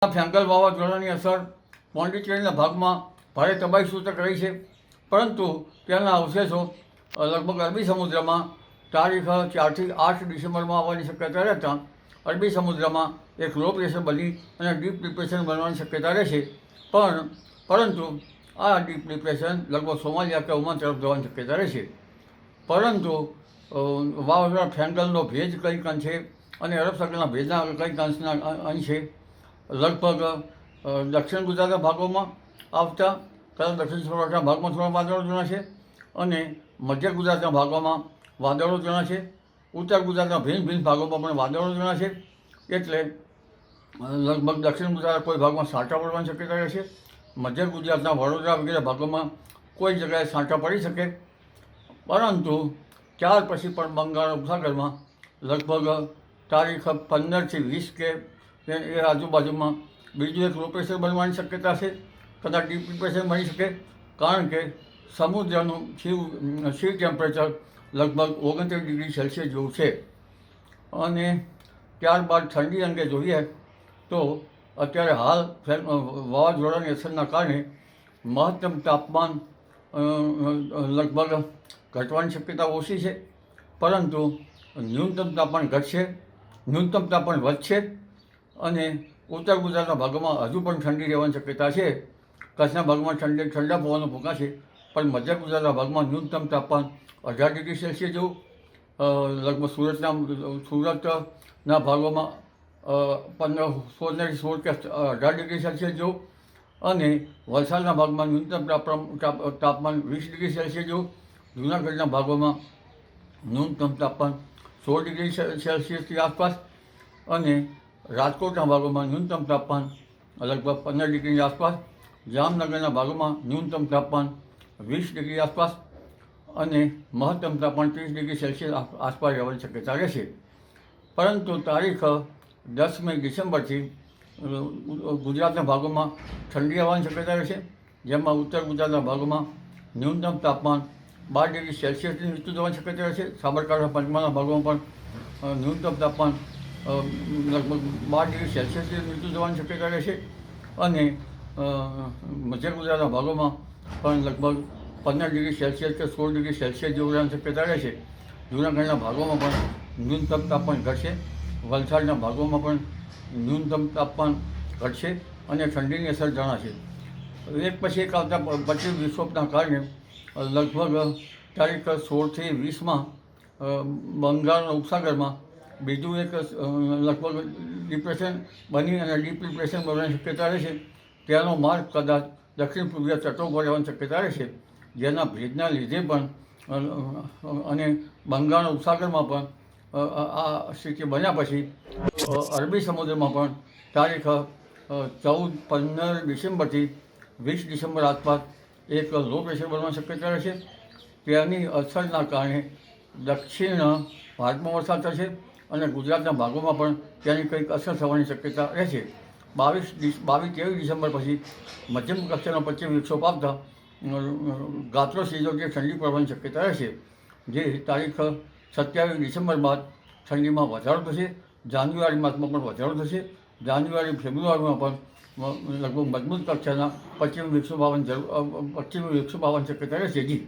Fengal વાવાઝોડાની અસર પોંડિચેરીના ભાગમાં ભારે તબાહી સૂચક રહી છે, પરંતુ તેના અવશેષો લગભગ અરબી સમુદ્રમાં તારીખ 4 થી 8 ડિસેમ્બરમાં આવવાની શક્યતા રહેતા અરબી સમુદ્રમાં એક લો પ્રેશર બની અને ડીપ ડિપ્રેશન બનવાની શક્યતા રહેશે. પરંતુ આ ડીપ ડિપ્રેશન લગભગ સોમાલિયા કે ઓમાન તરફ જવાની શક્યતા રહેશે. પરંતુ વાવાઝોડા ફેંગલનો ભેજ કંઈક અંશે અને અરબ સાગરના ભેજના કંઈક અંશના અંશે લગભગ દક્ષિણ ગુજરાતના ભાગોમાં આવતા કદાચ દક્ષિણ સૌરાષ્ટ્રના ભાગમાં થોડા વાદળો જણાશે અને મધ્ય ગુજરાતના ભાગોમાં વાદળો જણાશે. ઉત્તર ગુજરાતના ભિન્ન ભિન્ન ભાગોમાં પણ વાદળો જણાશે. એટલે લગભગ દક્ષિણ ગુજરાતના કોઈ ભાગમાં છાંટા પડવાની શક્યતા રહેશે. મધ્ય ગુજરાતના વડોદરા વગેરે ભાગોમાં કોઈ જગ્યાએ છાંટા પડી શકે. પરંતુ ત્યાર પછી પણ બંગાળ ઉપસાગરમાં લગભગ તારીખ 15 થી 20 કે એ આજુબાજુમાં બીજું એક લો પ્રેશર બનવાની શક્યતા છે. કદાચ ડીપ ડિપ્રેશન બની શકે, કારણ કે સમુદ્રનું સી ટેમ્પરેચર લગભગ 29 ડિગ્રી સેલ્સિયસ જેવું છે. અને ત્યારબાદ ઠંડી અંગે જોઈએ તો અત્યારે હાલ વાવાઝોડાની અસરના કારણે મહત્તમ તાપમાન લગભગ ઘટવાની શક્યતા ઓછી છે, પરંતુ ન્યૂનતમ તાપમાન ઘટશે, ન્યૂનતમ તાપમાન વધશે અને ઉત્તર ગુજરાતના ભાગોમાં હજુ પણ ઠંડી રહેવાની શક્યતા છે. કચ્છના ભાગમાં ઠંડા પવનો ફૂંકાશે, પણ મધ્ય ગુજરાતના ભાગમાં ન્યૂનતમ તાપમાન 18 ડિગ્રી સેલ્સિયસ જેવું, લગભગ સુરતના ભાગોમાં 16 કે 18 ડિગ્રી સેલ્સિયસ જેવું અને વલસાડના ભાગમાં ન્યૂનતમ તાપમાન 20 ડિગ્રી સેલ્સિયસ જેવું, જૂનાગઢના ભાગોમાં ન્યૂનતમ તાપમાન 16 ડિગ્રી સેલ્સિયસની આસપાસ અને રાજકોટના ભાગોમાં ન્યૂનતમ તાપમાન લગભગ 15 ડિગ્રીની આસપાસ, જામનગરના ભાગોમાં ન્યૂનતમ તાપમાન 20 ડિગ્રી આસપાસ અને મહત્તમ તાપમાન 30 ડિગ્રી સેલ્સિયસ આસપાસ રહેવાની શક્યતા રહેશે. પરંતુ તારીખ 10મી ડિસેમ્બરથી ગુજરાતના ભાગોમાં ઠંડી આવવાની શક્યતા રહેશે, જેમાં ઉત્તર ગુજરાતના ભાગોમાં ન્યૂનતમ તાપમાન 12 ડિગ્રી સેલ્સિયસથી નીચું જવાની શક્યતા રહેશે. સાબરકાંઠા પંચમહાલના ભાગોમાં પણ ન્યૂનતમ તાપમાન લગભગ 12 ડિગ્રી સેલ્સિયસથી નીચું જવાની શક્યતા રહેશે અને મધ્ય ગુજરાતના ભાગોમાં પણ લગભગ 15 ડિગ્રી સેલ્સિયસ કે 16 ડિગ્રી સેલ્સિયસ જેવું રહેવાની શક્યતા રહેશે. જૂનાગઢના ભાગોમાં પણ ન્યૂનતમ તાપમાન ઘટશે, વલસાડના ભાગોમાં પણ ન્યૂનતમ તાપમાન ઘટશે અને ઠંડીની અસર જણાશે. એક પછી એક આવતા પશ્ચિમ વિક્ષોભના કારણે લગભગ તારીખ 16 થી 20માં બંગાળના ઉપસાગરમાં બીજું એક લગભગ ડિપ્રેશન બની અને ડીપ ડિપ્રેશન બનવાની શક્યતા રહેશે. તેનો માર્ગ કદાચ દક્ષિણ પૂર્વીય તટો પર રહેવાની શક્યતા રહેશે, જેના ભેજના લીધે પણ અને બંગાળના ઉપસાગરમાં પણ આ સ્થિતિ બન્યા પછી અરબી સમુદ્રમાં પણ તારીખ 14-15 ડિસેમ્બરથી 20 ડિસેમ્બર આસપાસ એક લો પ્રેશર બનવાની શક્યતા રહેશે. તેની અસરના કારણે દક્ષિણ ભારતમાં વરસાદ થશે અને ગુજરાતના ભાગોમાં પણ તેની કંઈક અસર થવાની શક્યતા રહેશે. 22-23 ડિસેમ્બર પછી મધ્યમ કક્ષાનો પશ્ચિમ વિક્ષોભ આવતા ગાત્રો સીઝો જે ઠંડી પડવાની શક્યતા રહેશે, જે તારીખ 27 ડિસેમ્બર બાદ ઠંડીમાં વધારો થશે. જાન્યુઆરી માસમાં પણ વધારો થશે. જાન્યુઆરી ફેબ્રુઆરીમાં પણ લગભગ મજબૂત કક્ષાના પશ્ચિમી વિક્ષોભ આવવાની શક્યતા રહેશે. જી.